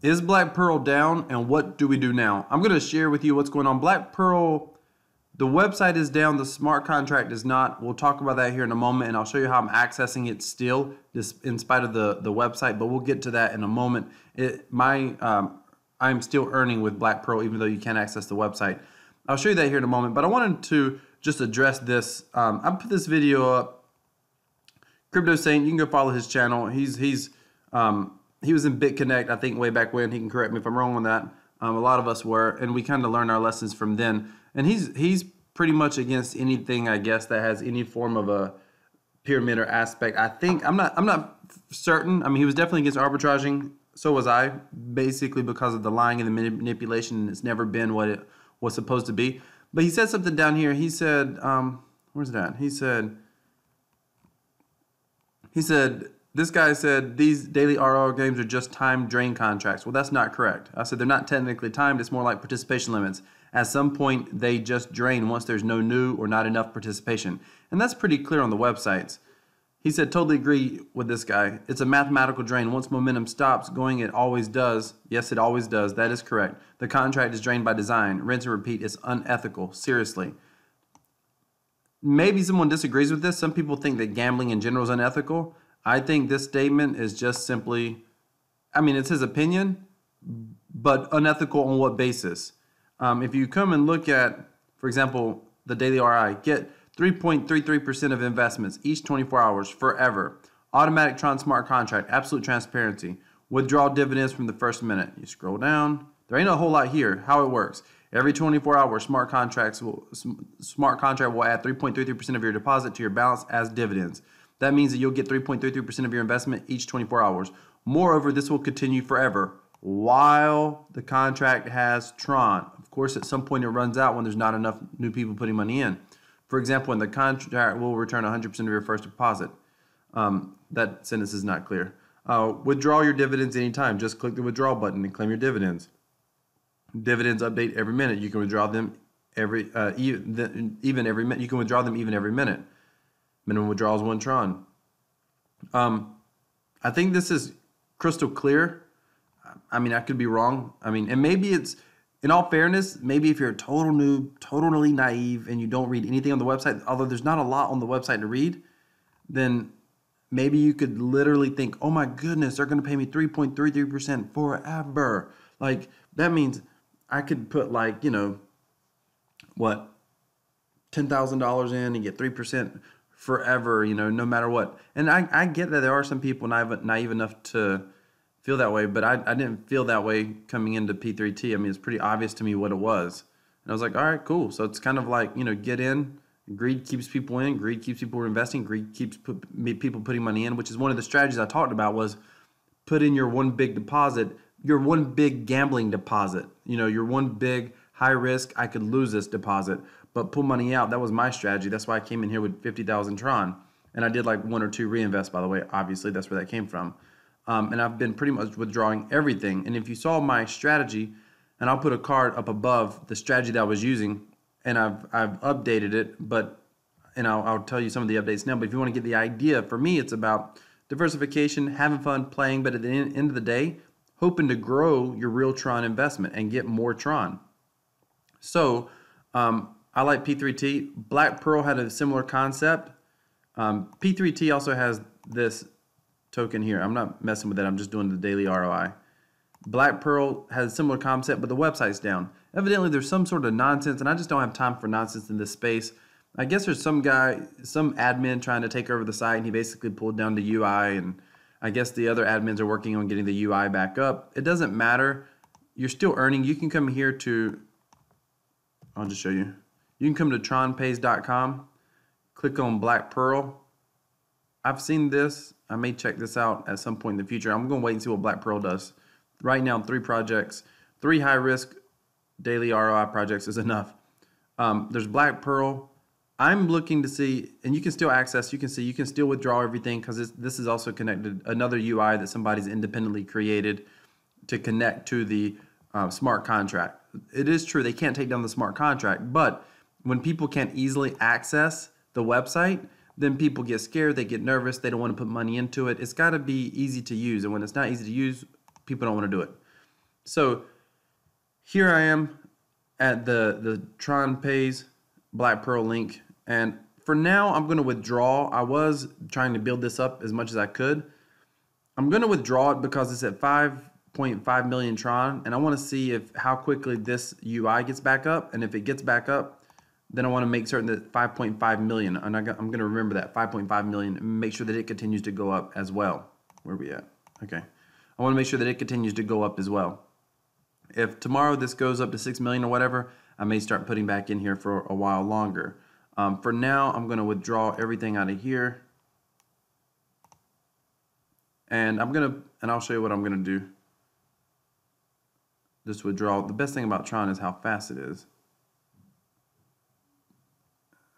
Is Black Pearl down, and what do we do now? I'm going to share with you what's going on. Black Pearl, the website is down, the smart contract is not. We'll talk about that here in a moment, and I'll show you how I'm accessing it still, in spite of the website, but we'll get to that in a moment. I'm still earning with Black Pearl, even though you can't access the website. I'll show you that here in a moment, but I wanted to just address this. I put this video up. Crypto Saint, you can go follow his channel. He was in BitConnect, I think, way back when. He can correct me if I'm wrong on that. A lot of us were, and we kind of learned our lessons from then. And he's pretty much against anything, I guess, that has any form of a pyramid or aspect. I think I'm not certain. I mean, he was definitely against arbitraging. So was I, basically because of the lying and the manipulation. It's never been what it was supposed to be. But he said something down here. He said, where's that? He said, this guy said these daily RR games are just time drain contracts. Well, that's not correct. I said they're not technically timed. It's more like participation limits. At some point, they just drain once there's no new or not enough participation. And that's pretty clear on the websites. He said, totally agree with this guy. It's a mathematical drain. Once momentum stops going, it always does. Yes, it always does. That is correct. The contract is drained by design. Rinse and repeat is unethical. Seriously. Maybe someone disagrees with this. Some people think that gambling in general is unethical. I think this statement is just simply, I mean, it's his opinion, but unethical on what basis? If you come and look at, for example, the daily RI, get 3.33% of investments each 24 hours forever. Automatic Tron smart contract, absolute transparency. Withdraw dividends from the first minute. You scroll down. There ain't a whole lot here. How it works. Every 24 hours, smart contract will add 3.33% of your deposit to your balance as dividends. That means that you'll get 3.33% of your investment each 24 hours. Moreover, this will continue forever while the contract has Tron. Of course, at some point it runs out when there's not enough new people putting money in. For example, in the contract will return 100% of your first deposit. That sentence is not clear. Withdraw your dividends anytime. Just click the withdraw button and claim your dividends. Dividends update every minute. You can withdraw them even every minute. You can withdraw them even every minute. Minimum withdrawals 1 Tron. I think this is crystal clear. I mean, I could be wrong. I mean, and maybe it's, in all fairness, maybe if you're a total noob, totally naive, and you don't read anything on the website, although there's not a lot on the website to read, then maybe you could literally think, oh my goodness, they're going to pay me 3.33% forever. Like, that means I could put, like, you know, what, $10,000 in and get 3% forever, you know, no matter what. And I get that there are some people naive enough to feel that way, but I didn't feel that way coming into P3T. I mean, it's pretty obvious to me what it was. And I was like, all right, cool. So it's kind of like, you know, get in. Greed keeps people in. Greed keeps people investing. Greed keeps people putting money in, which is one of the strategies I talked about, was put in your one big deposit, your one big gambling deposit. You know, your one big high risk, I could lose this deposit, but pull money out. That was my strategy. That's why I came in here with 50,000 Tron. And I did like 1 or 2 reinvests, by the way. Obviously, that's where that came from. And I've been pretty much withdrawing everything. And if you saw my strategy, and I'll put a card up above the strategy that I was using, and I've updated it, and I'll tell you some of the updates now. But if you want to get the idea, for me, it's about diversification, having fun, playing, but at the end of the day, hoping to grow your real Tron investment and get more Tron. So I like P3T. Black Pearl had a similar concept. P3T also has this token here. I'm not messing with that. I'm just doing the daily ROI. Black Pearl has a similar concept, but the website's down. Evidently, there's some sort of nonsense, and I just don't have time for nonsense in this space. I guess there's some guy, some admin trying to take over the site, and he basically pulled down the UI, and I guess the other admins are working on getting the UI back up. It doesn't matter. You're still earning. You can come here to, I'll just show you. You can come to tronpays.com, click on Black Pearl. I've seen this. I may check this out at some point in the future. I'm going to wait and see what Black Pearl does. Right now, 3 projects, 3 high-risk daily ROI projects is enough. There's Black Pearl. I'm looking to see, and you can still access, you can see, you can still withdraw everything because this is also connected, another UI that somebody's independently created to connect to the smart contract. It is true, they can't take down the smart contract, but when people can't easily access the website, then people get scared, they get nervous, they don't want to put money into it. It's got to be easy to use, and when it's not easy to use, people don't want to do it. So here I am at the Tron Pays Black Pearl link, and for now I'm going to withdraw. I was trying to build this up as much as I could. I'm going to withdraw it because it's at 5.5 million Tron, and I want to see how quickly this UI gets back up, and if it gets back up, then I want to make certain that 5.5 million, and I'm going to remember that 5.5 million, and make sure that it continues to go up as well. Where are we at? Okay. I want to make sure that it continues to go up as well. If tomorrow this goes up to 6 million or whatever, I may start putting back in here for a while longer. For now, I'm going to withdraw everything out of here. And I'll show you what I'm going to do. Just withdraw. The best thing about Tron is how fast it is.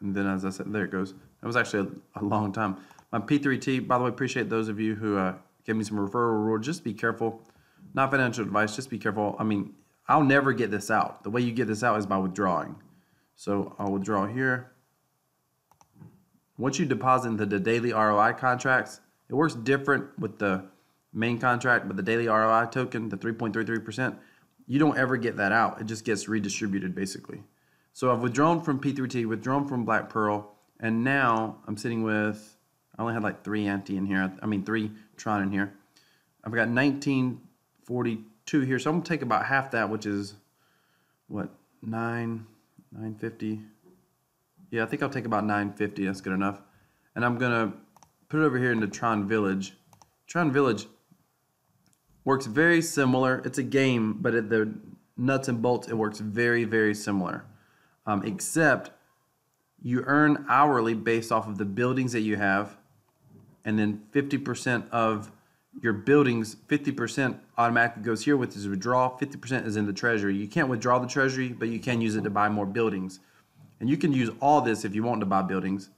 And then, as I said, there it goes. That was actually a long time. My P3T, by the way, appreciate those of you who gave me some referral rewards. Just be careful. Not financial advice, just be careful. I mean, I'll never get this out. The way you get this out is by withdrawing. So I'll withdraw here. Once you deposit into the daily ROI contracts, it works different with the main contract, but the daily ROI token, the 3.33%, you don't ever get that out. It just gets redistributed basically. So I've withdrawn from P3T, withdrawn from Black Pearl, and now I'm sitting with, I only had like 3 ante in here. I mean 3 Tron in here. I've got 1942 here, so I'm gonna take about half that, which is what, 950. Yeah, I think I'll take about 950. That's good enough. And I'm gonna put it over here into Tron Village. Tron Village works very similar. It's a game, but the nuts and bolts, it works very, very similar. Except you earn hourly based off of the buildings that you have, and then 50% of your buildings, 50% automatically goes here, which is withdraw, 50% is in the treasury. You can't withdraw the treasury, but you can use it to buy more buildings. And you can use all this if you want to buy buildings.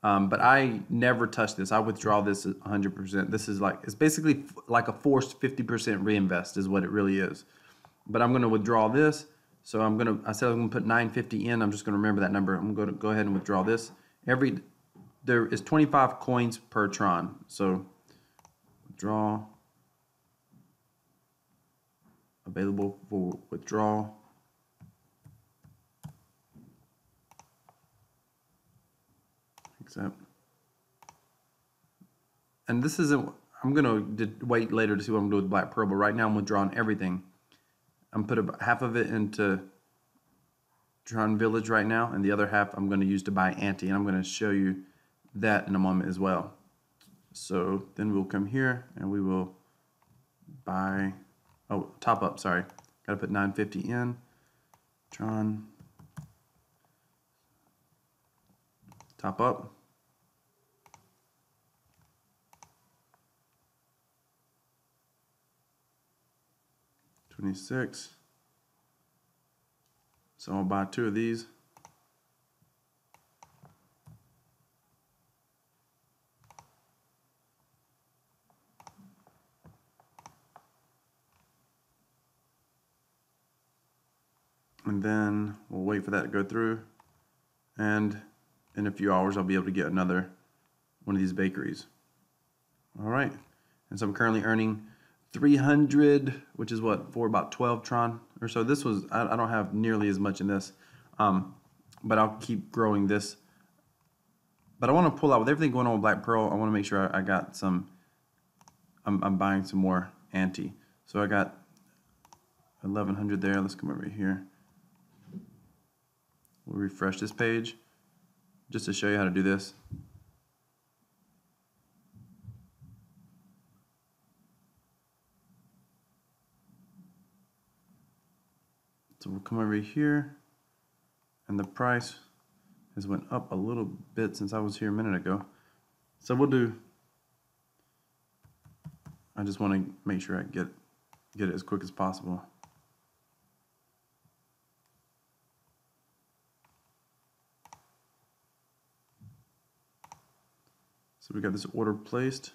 But I never touch this. I withdraw this 100%. This is like, it's basically like a forced 50% reinvest is what it really is. But I'm going to withdraw this. So I said I'm going to put 950 in. I'm just going to remember that number. I'm going to go ahead and withdraw this. There is 25 coins per Tron. So withdraw, available for withdrawal. Accept. And this isn't, I'm going to wait later to see what I'm doing with Black Pearl, but right now I'm withdrawing everything. I'm putting about half of it into Tron Village right now, and the other half I'm going to use to buy ante, and I'm going to show you that in a moment as well. So then we'll come here and we will buy, top up, sorry. Got to put 950 in. Tron, top up. $26. So I'll buy 2 of these. And then we'll wait for that to go through. And in a few hours, I'll be able to get another one of these bakeries. All right. And so I'm currently earning 300, which is what, for about 12 Tron or so. This was, I don't have nearly as much in this, but I'll keep growing this. But I want to pull out, with everything going on with Black Pearl, I want to make sure I got some, I'm buying some more ante. So I got 1100 there. Let's come over here. We'll refresh this page just to show you how to do this. So we'll come over here, and the price has went up a little bit since I was here a minute ago. So we'll do, I just want to make sure I get it as quick as possible. So we got this order placed.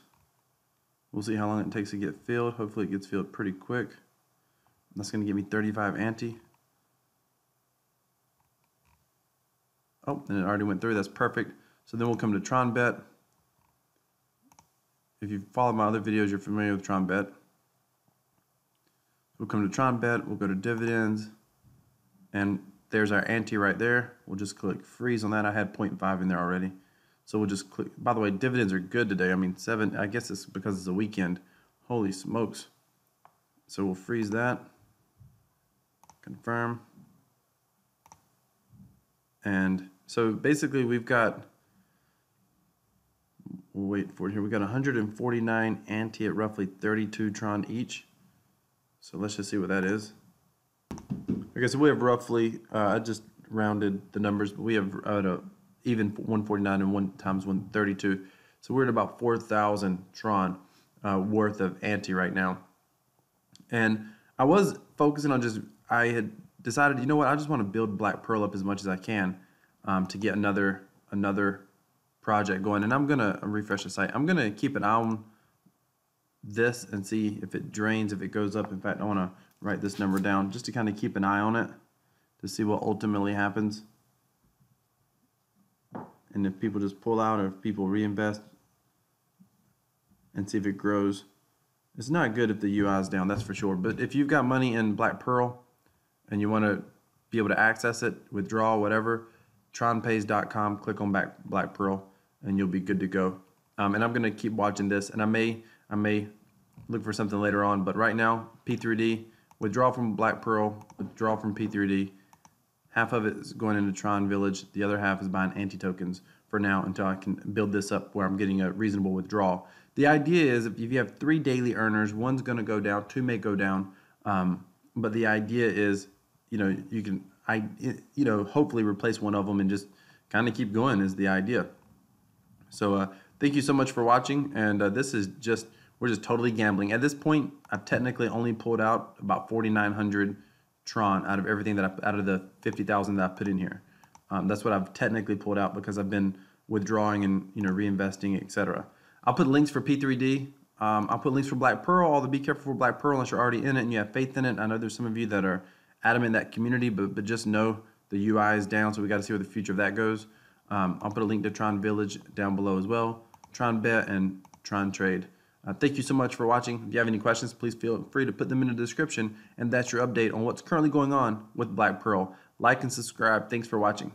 We'll see how long it takes to get filled. Hopefully it gets filled pretty quick. That's going to give me 35 ante. Oh, and it already went through. That's perfect. So then we'll come to Tron Bet. If you've followed my other videos, you're familiar with Tron Bet. We'll come to Tron Bet, we'll go to dividends, and there's our ante right there. We'll just click freeze on that. I had 0.5 in there already. So we'll just click. By the way, dividends are good today. I mean, 7, I guess it's because it's a weekend. Holy smokes. So we'll freeze that. Confirm. And so basically we've got, we'll wait for it here. We got 149 ante at roughly 32 Tron each. So let's just see what that is. Okay, so we have roughly, I just rounded the numbers, but we have even 149 and 1 times 132. So we're at about 4,000 Tron worth of ante right now. And I was focusing on I had decided, you know what, I just want to build Black Pearl up as much as I can to get another project going. And I'm going to refresh the site. I'm going to keep an eye on this and see if it drains, if it goes up. In fact, I want to write this number down just to kind of keep an eye on it to see what ultimately happens. And if people just pull out or if people reinvest and see if it grows. It's not good if the UI is down, that's for sure. But if you've got money in Black Pearl and you want to be able to access it, withdraw, whatever, tronpays.com, click on Black Pearl, and you'll be good to go. And I'm going to keep watching this, and I may look for something later on. But right now, P3D, withdraw from Black Pearl, withdraw from P3D. Half of it is going into Tron Village. The other half is buying anti-tokens for now until I can build this up where I'm getting a reasonable withdrawal. The idea is if you have 3 daily earners, one's going to go down, 2 may go down. But the idea is, you can, hopefully replace one of them and just kind of keep going is the idea. So thank you so much for watching. And this is we're just totally gambling. At this point, I've technically only pulled out about 4,900 Tron out of everything out of the 50,000 that I've put in here. That's what I've technically pulled out because I've been withdrawing and reinvesting, etc. I'll put links for P3D. I'll put links for Black Pearl. Although be careful for Black Pearl unless you're already in it and you have faith in it. I know there's some of you that are adamant in that community, but just know the UI is down, so we got to see where the future of that goes. I'll put a link to Tron Village down below as well, Tron Bet and Tron Trade. Thank you so much for watching. If you have any questions, please feel free to put them in the description. And that's your update on what's currently going on with Black Pearl. Like and subscribe. Thanks for watching.